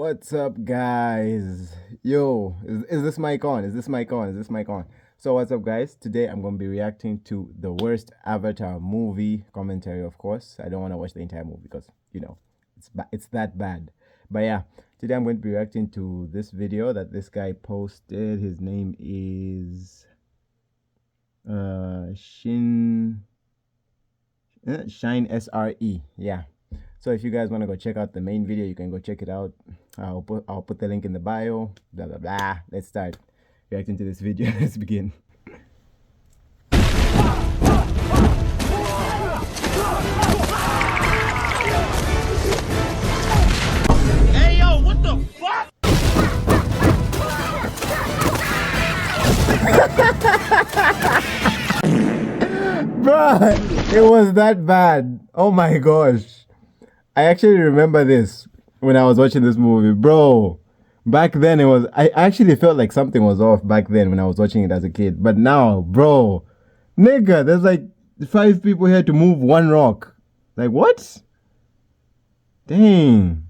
What's up, guys? Yo, is this mic on? Is this mic on? Is this mic on? So, what's up, guys? Today I'm going to be reacting to the worst Avatar movie commentary, of course. I don't want to watch the entire movie because, it's that bad. But yeah, today I'm going to be reacting to this video that this guy posted. His name is Shine SRE. Yeah. So if you guys want to go check out the main video, you can go check it out. I'll put the link in the bio. Blah blah blah. Let's start reacting to this video. Let's begin. Hey yo, what the fuck? Bruh, it was that bad. Oh my gosh. I actually remember this when I was watching this movie, bro. Back then I actually felt like something was off back then when I was watching it as a kid. But now, bro, nigga, there's like 5 people here to move one rock. Like, what? Dang.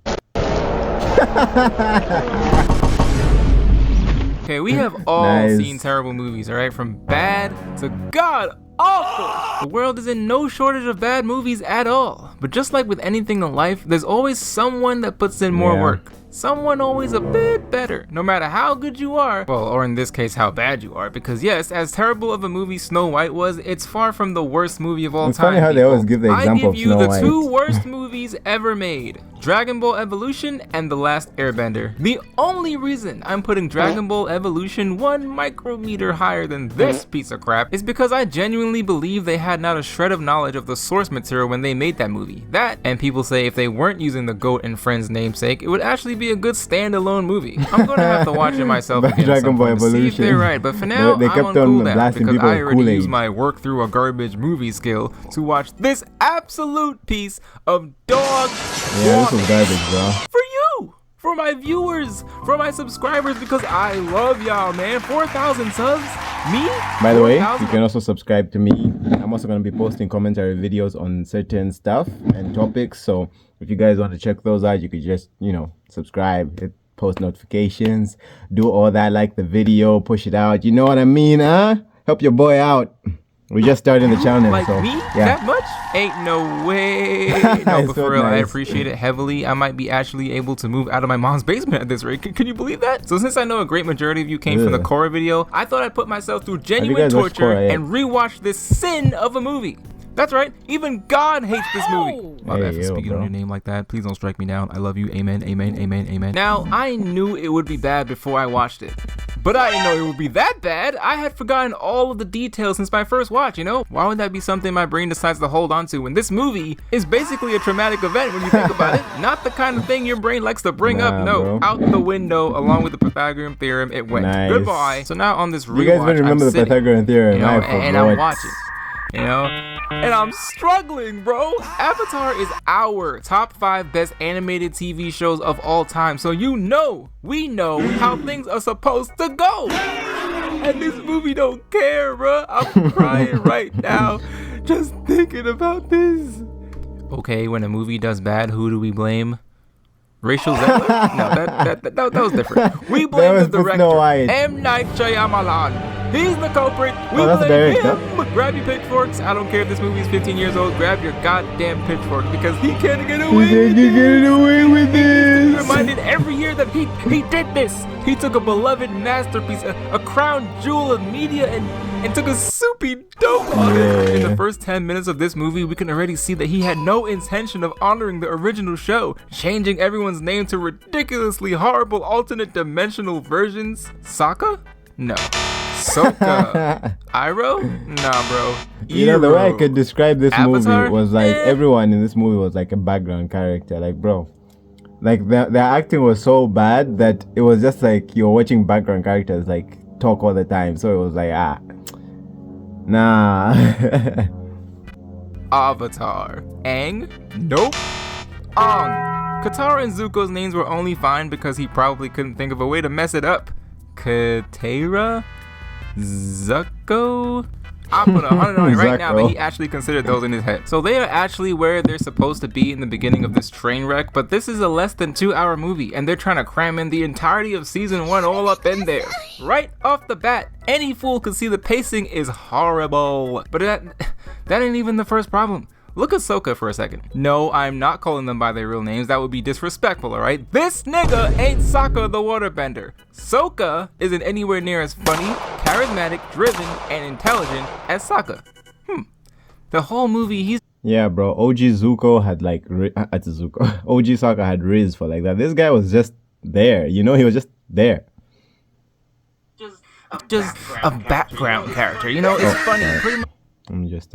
Okay, we have all Nice. seen terrible movies, alright? From bad to god awful. The world is in no shortage of bad movies at all. But just like with anything in life, there's always someone that puts in more Yeah. work. Someone always a bit better, no matter how good you are. Well, or in this case, how bad you are. Because yes, as terrible of a movie Snow White was, it's far from the worst movie of all It's time. funny how they always give the example I of give you Snow the White. 2 worst movies ever made. Dragon Ball Evolution and The Last Airbender. The only reason I'm putting Dragon Ball Evolution 1 micrometer higher than this piece of crap is because I genuinely believe they had not a shred of knowledge of the source material when they made that movie. That, and people say if they weren't using the GOAT and Friends namesake, it would actually be a good standalone movie. I'm gonna have to watch it myself But again at Dragon some Ball point to see if Evolution, they're right, but for now, they I'm kept on on cooldown blasting because people I with already Kool-Aid. used my work through a garbage movie skill to watch this absolute piece of dog Yeah, this water. was garbage, bro. For you, for my viewers, for my subscribers, because I love y'all, man. 4,000 subs, me. By the way, 4,000? you can also subscribe to me. I'm also going to be posting commentary videos on certain stuff and topics. So if you guys want to check those out, you could just, subscribe, hit post notifications, do all that, like the video, push it out. You know what I mean, huh? Help your boy out. We're just starting the channel, Like so me? yeah. That much? Ain't no way. No, It's but so for real, I nice. appreciate it heavily. I might be actually able to move out of my mom's basement at this rate. Can you believe that? So since I know a great majority of you came from the Ugh. Korra video, I thought I'd put myself through you genuine guys watched torture Korra yet? and rewatch this sin of a movie. That's right, even God hates this movie. My bad for Hey, yo, speaking on bro. your name like that. Please don't strike me down. I love you. Amen, amen, amen, amen. Now, I knew it would be bad before I watched it. But I didn't know it would be that bad. I had forgotten all of the details since my first watch, Why would that be something my brain decides to hold on to when this movie is basically a traumatic event when you think about it? Not the kind of thing your brain likes to bring up. Nah, No, bro. out the window along with the Pythagorean theorem, it went. Nice. Goodbye. So now on this rewatch, You guys better remember I'm the sitting, Pythagorean theorem. I and I'm forgot. watching. And I'm struggling, bro. Avatar is our top 5 best animated TV shows of all time. So we know how things are supposed to go. And this movie don't care, bro. I'm crying right now just thinking about this. Okay, when a movie does bad, who do we blame? Rachel Zegler? No, that was different. We blame was the for Snow director, White. M. Night Shyamalan. He's the culprit. We Oh, that's the blame director? him. Grab your pitchforks. I don't care if this movie is 15 years old. Grab your goddamn pitchforks because he can't get away with You it. get away with He's this. reminded every year that he did this. He took a beloved masterpiece, a crown jewel of media, and took a soupy dope on it. In the first 10 minutes of this movie, we can already see that he had no intention of honoring the original show, changing everyone's name to ridiculously horrible alternate dimensional versions. Sokka? No. Sokka. Iroh? Nah, bro. The way I Iroh. could describe this Avatar? movie was like Eh. everyone in this movie was like a background character. Like, bro, like their acting was so bad that it was just like you're watching background characters like talk all the time. So it was like, nah. Avatar. Aang? Nope. Ong. Katara and Zuko's names were only fine because he probably couldn't think of a way to mess it up. Katara? Zuko? I'll put 100 on it right now that Zucko. he actually considered those in his head. So they are actually where they're supposed to be in the beginning of this train wreck, but this is a less than 2-hour movie, and they're trying to cram in the entirety of season 1 all up in there. Right off the bat, any fool could see the pacing is horrible. But that ain't even the first problem. Look at Sokka for a second. No, I'm not calling them by their real names. That would be disrespectful, alright? This nigga ain't Sokka the waterbender. Sokka isn't anywhere near as funny, charismatic, driven, and intelligent as Sokka. The whole movie, he's Yeah, bro. OG Zuko had like Zuko. OG Sokka had Riz for like that. This guy was just there. You know, he was just there. just a background character. You know, it's funny. Pretty much. I'm just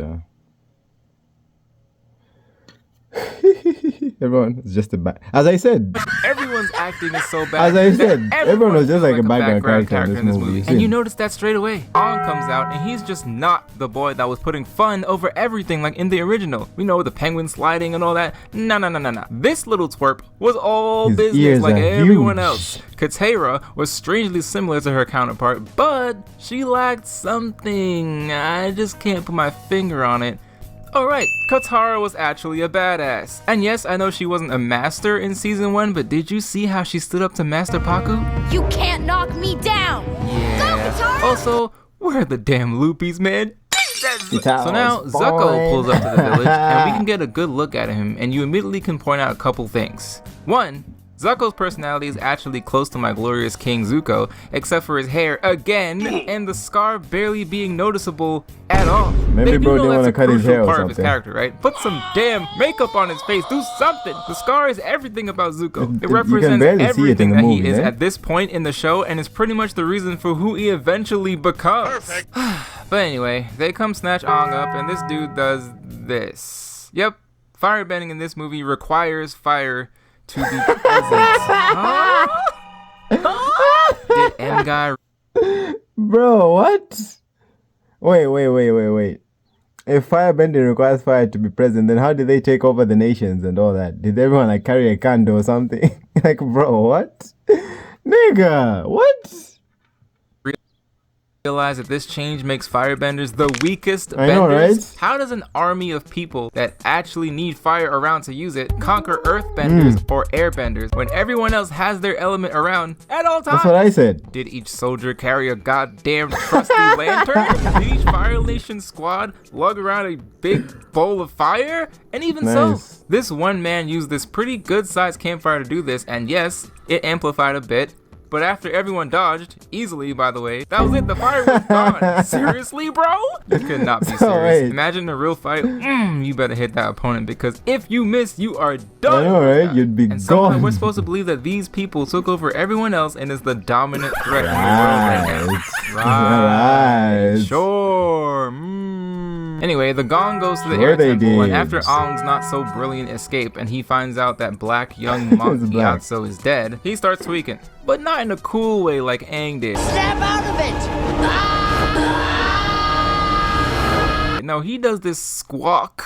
everyone is just as I said. Everyone's acting is so bad. As I said, that everyone was just feels like a background character in this movie. And you notice that straight away. On comes out, and he's just not the boy that was putting fun over everything like in the original. We know the penguin sliding and all that. No. This little twerp was all His business ears like are everyone huge. else. Katera was strangely similar to her counterpart, but she lacked something. I just can't put my finger on it. Alright, Katara was actually a badass. And yes, I know she wasn't a master in season 1, but did you see how she stood up to Master Paku? You can't knock me down! Yeah. Go, Katara! Also, where are the damn Loopies, man? It So now was Zucko fine. pulls up to the village, and we can get a good look at him, and you immediately can point out a couple things. One, Zucko's personality is actually close to my glorious King Zuko, except for his hair again, and the scar barely being noticeable at all. Maybe They do bro know didn't that's wanna a cut his crucial hair or part of his something. character, right? Put some damn makeup on his face, do something. The scar is everything about Zuko. You It can represents barely see it in everything the that movie, he is eh? at this point in the show, and is pretty much the reason for who he eventually becomes. But anyway, they come snatch Aang up, and this dude does this. Yep, firebending in this movie requires fire to be present. Did M guy Bro, what? Wait. If firebending requires fire to be present, then how did they take over the nations and all that? Did everyone like carry a candle or something? Like, bro, what? Nigga, what? realize that this change makes firebenders the weakest I know, benders? right? How does an army of people that actually need fire around to use it conquer earthbenders or airbenders when everyone else has their element around at all times? That's what I said. Did each soldier carry a goddamn trusty lantern? Did each Fire Nation squad lug around a big bowl of fire? And even so, Nice. this one man used this pretty good sized campfire to do this, and yes, it amplified a bit. But after everyone dodged, easily by the way, that was it, the fire was gone. Seriously, bro? You could not be So serious. wait. Imagine a real fight. You better hit that opponent, because if you miss, you are done. I know, right? You'd be And somehow gone. we're supposed to believe that these people took over everyone else and is the dominant threat in the world right now. Right. Sure. Anyway, the gong goes to the Sure air they temple, and did. after Aang's not so brilliant escape and he finds out that black young monk It's black. Gyatso is dead, he starts tweaking. But not in a cool way like Aang did. Snap out of it! No, he does this squawk.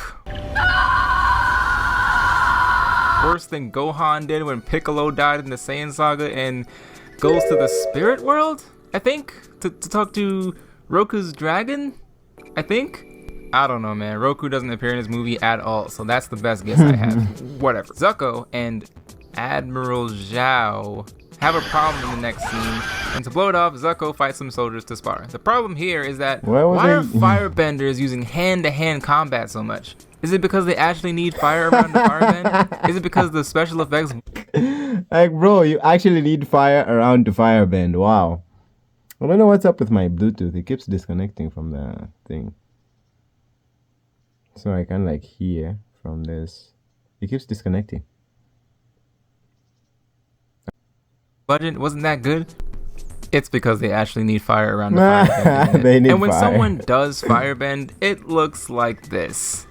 Worse than Gohan did when Piccolo died in the Saiyan Saga and goes to the spirit world, I think, to talk to Roku's dragon, I think. I don't know, man. Roku doesn't appear in this movie at all, so that's the best guess I have. Whatever. Zuko and Admiral Zhao have a problem in the next scene, and to blow it off, Zuko fights some soldiers to spar. The problem here is that Why was why are they- firebenders using hand-to-hand combat so much? Is it because they actually need fire around the firebend? Is it because the special effects? Like, bro, you actually need fire around to firebend. Wow. I don't know what's up with my Bluetooth. It keeps disconnecting from the thing. So I can like hear from this. It keeps disconnecting. Budget wasn't that good? It's because they actually need fire around the firebend. They need and when fire. someone does firebend, it looks like this.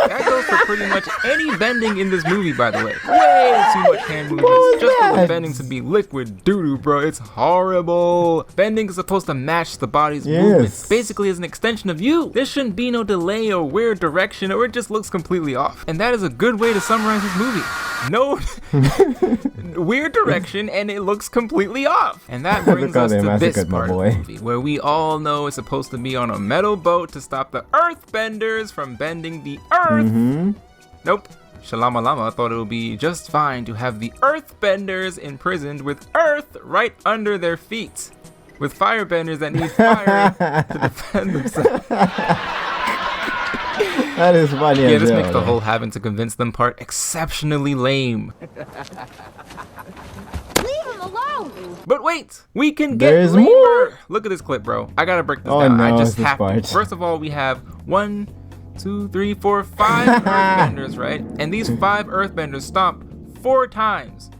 That goes for pretty much any bending in this movie, by the way. Way too much hand movements was just for the that? bending to be liquid doo-doo, bro. It's horrible. Bending is supposed to match the body's Yes. movements. Basically, as an extension of you. There shouldn't be no delay or weird direction, or it just looks completely off. And that is a good way to summarize this movie. no weird direction, and it looks completely off. And that brings us to this part of the movie, where we all know it's supposed to be on a metal boat to stop the Earthbenders from bending the Earth. Nope. Shalamalama thought it would be just fine to have the Earthbenders imprisoned with Earth right under their feet, with firebenders that need fire to defend themselves. That is funny. Yeah, this makes the whole having to convince them part exceptionally lame. Leave him alone. But wait, we can get There's lamer. more. Look at this clip, bro. I gotta break this down. No, I just this have part. to. First of all, we have 1, 2, 3, 4, 5 Earthbenders, right? And these 5 Earthbenders stomp 4 times.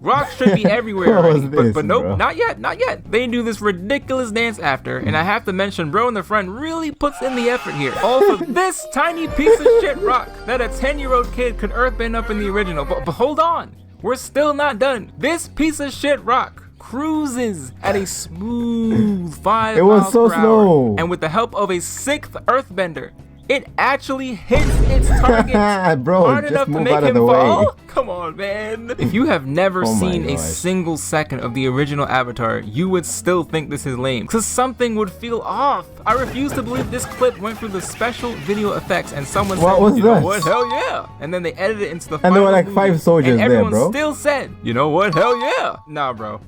Rocks should be everywhere What already, was this, but nope, bro? not yet. They do this ridiculous dance after, and I have to mention, bro in the front really puts in the effort here. All for this tiny piece of shit rock that a 10-year-old kid could earthbend up in the original. But hold on, we're still not done. This piece of shit rock cruises at a smooth 5 It was miles so per hour, slow. and with the help of a 6th Earthbender, it actually hits its target Bro, hard just enough to move make out of him the way. fall. Come on, man. If you have never Oh my seen a gosh. single second of the original Avatar, you would still think this is lame, because something would feel off. I refuse to believe this clip went through the special video effects and someone What said, was you know this? what, hell yeah. And then they edited it into the And there final were like movie, 5 soldiers and there, everyone bro. still said, you know what, hell yeah. Nah, bro.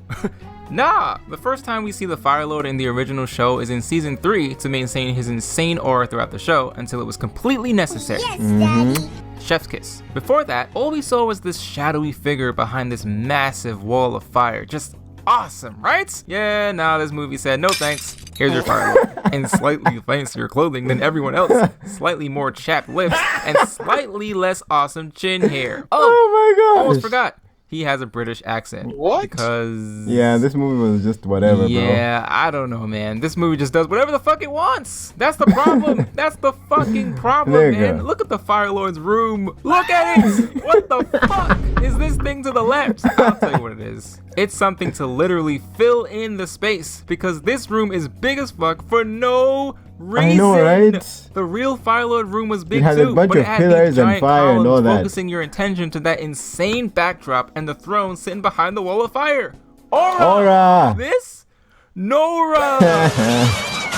Nah, the first time we see the Fire Lord in the original show is in season 3 to maintain his insane aura throughout the show until it was completely necessary. Yes, Daddy. Chef's kiss. Before that, all we saw was this shadowy figure behind this massive wall of fire. Just awesome, right? Yeah, nah, this movie said, no thanks. Here's your Fire Lord. In slightly fancier clothing than everyone else. Slightly more chapped lips and slightly less awesome chin hair. Oh my gosh. Almost forgot. He has a British accent. What? Because... Yeah, this movie was just whatever, yeah, I don't know, man. This movie just does whatever the fuck it wants. That's the problem. That's the fucking problem, Nigga. man. Look at the Fire Lord's room. Look at it. What the fuck is this thing to the left? I'll tell you what it is. It's something to literally fill in the space, because this room is big as fuck for no reason. I know, right? The real Fire Lord room was big had a too, bunch but of it had pillars these and giant fire and columns all that. focusing your attention to that insane backdrop and the throne sitting behind the wall of fire. Aura! Aura. This? Nora!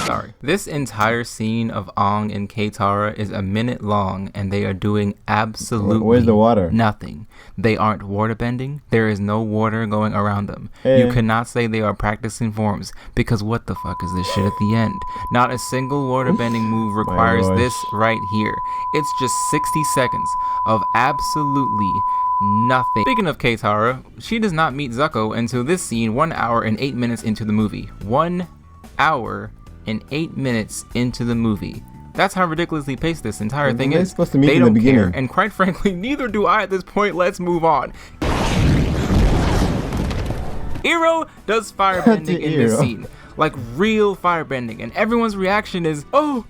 Sorry. This entire scene of Aang and Katara is a minute long, and they are doing absolutely Where's the water? nothing. They aren't waterbending. There is no water going around them. Hey. You cannot say they are practicing forms, because what the fuck is this shit at the end? Not a single waterbending move requires gosh. this right here. It's just 60 seconds of absolutely nothing. Speaking of Katara, she does not meet Zuko until this scene 1 hour and 8 minutes into the movie. 1 hour and 8 minutes into the movie. That's how ridiculously paced this entire thing They're is. supposed to meet They in the don't care, beginning. and quite frankly, neither do I at this point. Let's move on. Iroh does firebending in this Iroh. scene, like real firebending, and everyone's reaction is, "Oh,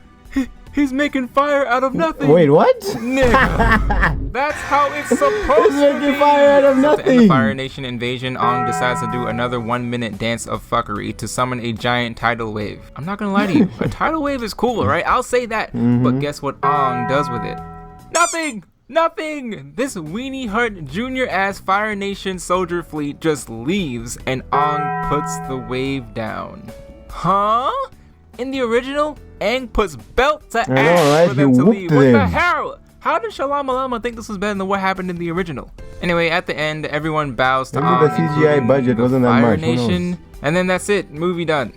he's making fire out of nothing." Wait, what? Nigga, that's how it's supposed He's to making be. fire out of So to end the nothing. Fire Nation invasion, Aang decides to do another 1 minute dance of fuckery to summon a giant tidal wave. I'm not gonna lie to you, a tidal wave is cool, right? I'll say that. But guess what Aang does with it? Nothing! Nothing! This weenie hut junior ass Fire Nation soldier fleet just leaves and Aang puts the wave down. Huh? In the original, Aang puts belt to know, ass right? for them He to whooped leave. What the them. hell? How did Shalamalama think this was better than what happened in the original? Anyway, at the end, everyone bows to Maybe Aang, the CGI including budget the wasn't that Fire much, who knows? Nation, and then that's it. Movie done.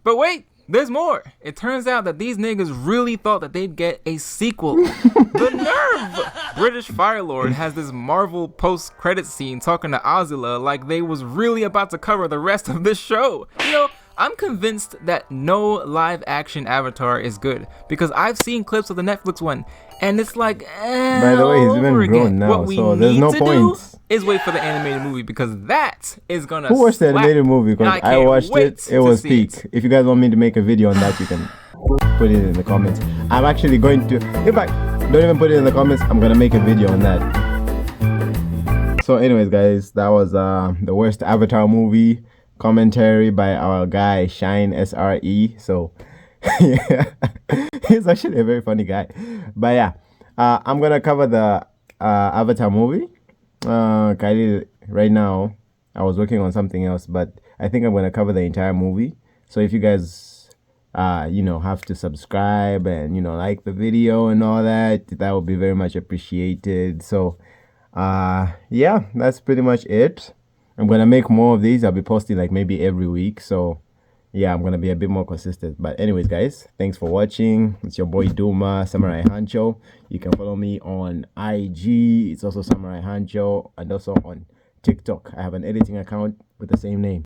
But wait, there's more. It turns out that these niggas really thought that they'd get a sequel. The nerve! British Fire Lord has this Marvel post-credit scene talking to Azula like they was really about to cover the rest of this show. You know, I'm convinced that no live-action Avatar is good, because I've seen clips of the Netflix one, and it's like, By the way, he's even over again. grown now, What we so there's need no to point. do is wait for the animated movie, because that is gonna Who watched the slap, animated movie? and Because I can't watched wait it. to It was see peak. it. If you guys want me to make a video on that, you can put it in the comments. I'm actually going to. In fact, don't even put it in the comments. I'm gonna make a video on that. So, anyways, guys, that was the worst Avatar movie commentary by our guy Shine SRE. So, yeah, he's actually a very funny guy. But yeah. I'm gonna cover the Avatar movie. Kylie, right now, I was working on something else, but I think I'm gonna cover the entire movie. So if you guys, have to subscribe and like the video and all that, that would be very much appreciated. So, yeah, that's pretty much it. I'm gonna make more of these. I'll be posting like maybe every week. So yeah, I'm gonna be a bit more consistent. But anyways, guys, thanks for watching. It's your boy Duma Samurai Hancho. You can follow me on IG. It's also Samurai Hancho, and also on TikTok. I have an editing account with the same name.